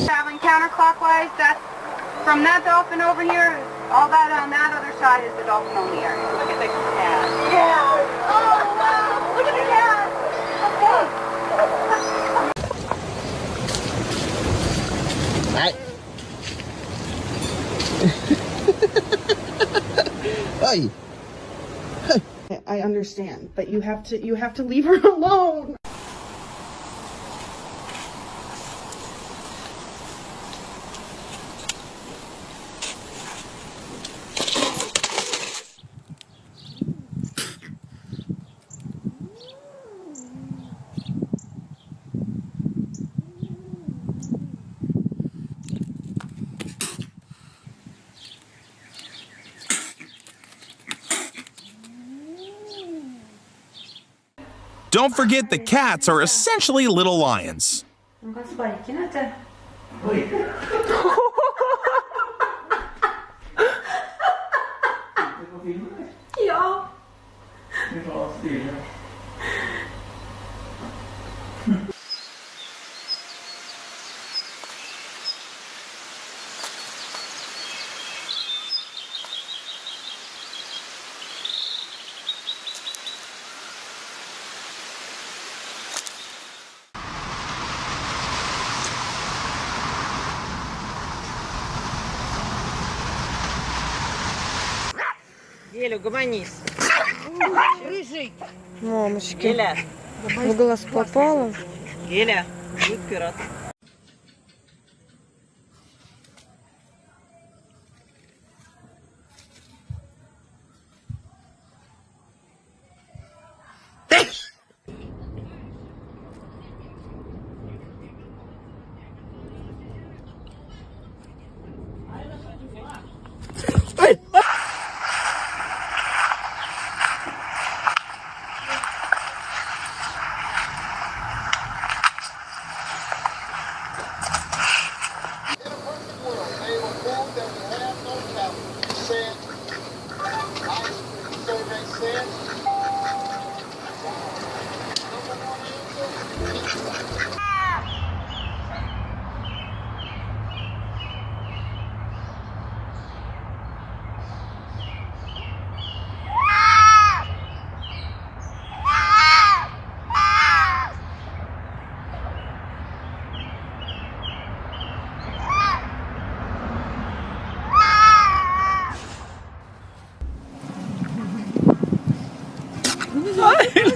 Traveling counterclockwise, that's from that dolphin over here, all that on that other side is the dolphin only area. Look at the cat. Yeah. Oh, wow. Look at the cat. Okay. I understand, but you have to leave her alone. Don't forget the cats are essentially little lions. Ja. Геля, угомонись. Рыжий. Мамочки, Геля. в глаз попала. Геля, будь пират.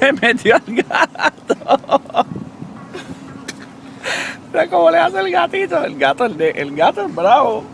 Le metió al gato. Mira cómo le hace el gatito. El gato es bravo.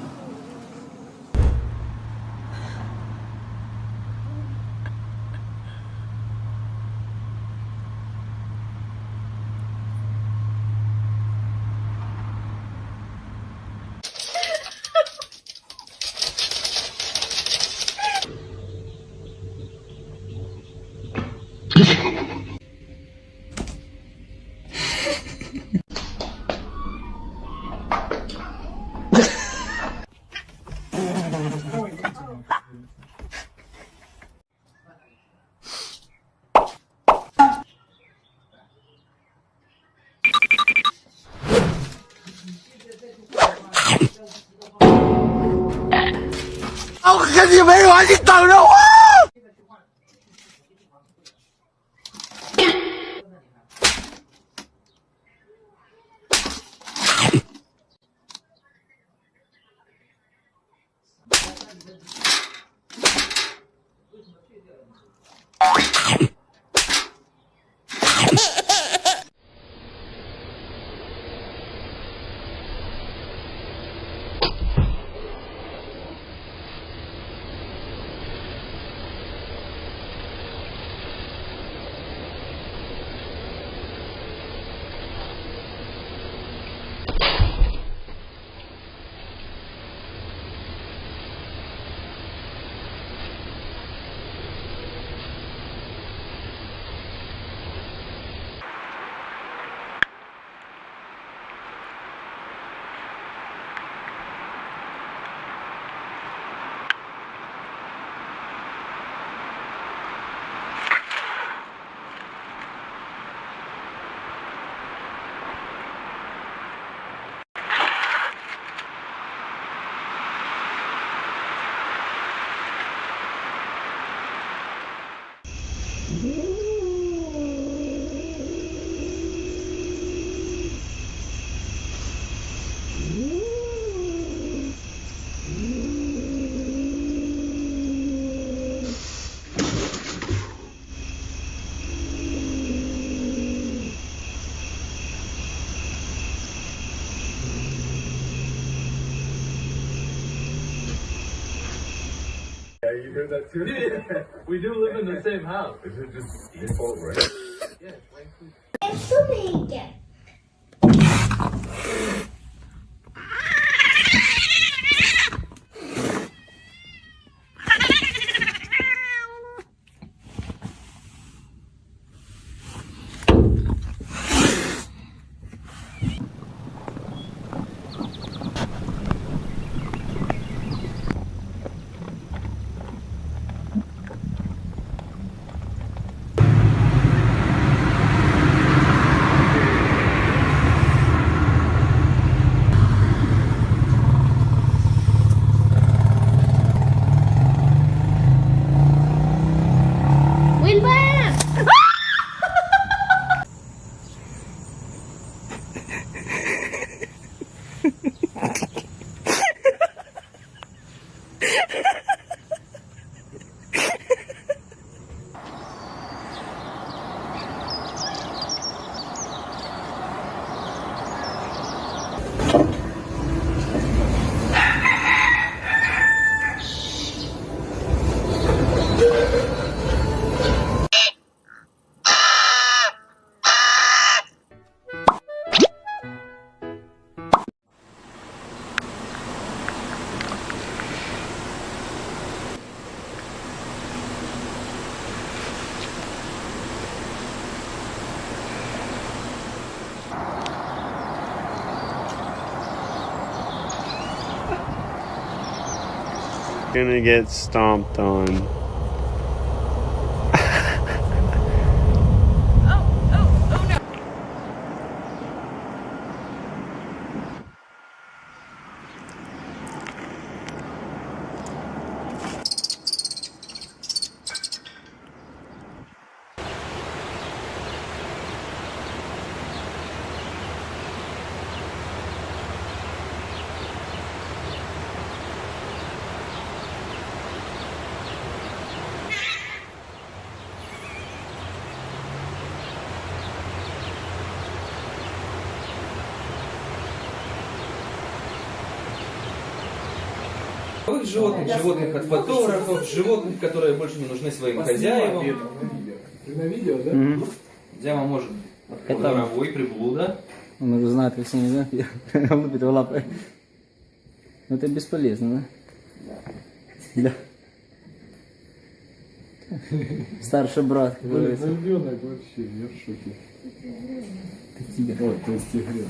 you heard that too? Yeah, we do live in the same house. Is it just your fault, right? Yeah, it's fine. Gonna get stomped on. Животных от фотографов, животных, которые больше не нужны своим хозяевам. Ты на видео, да? Дяма может воровой, приблуда. Он уже знает, как с ними, да? Лупит его лапой. Но это бесполезно, да? Да. Старший брат, как говорится. Ребенок вообще, я в шоке. Ты тигр. Ой, то есть тигренок.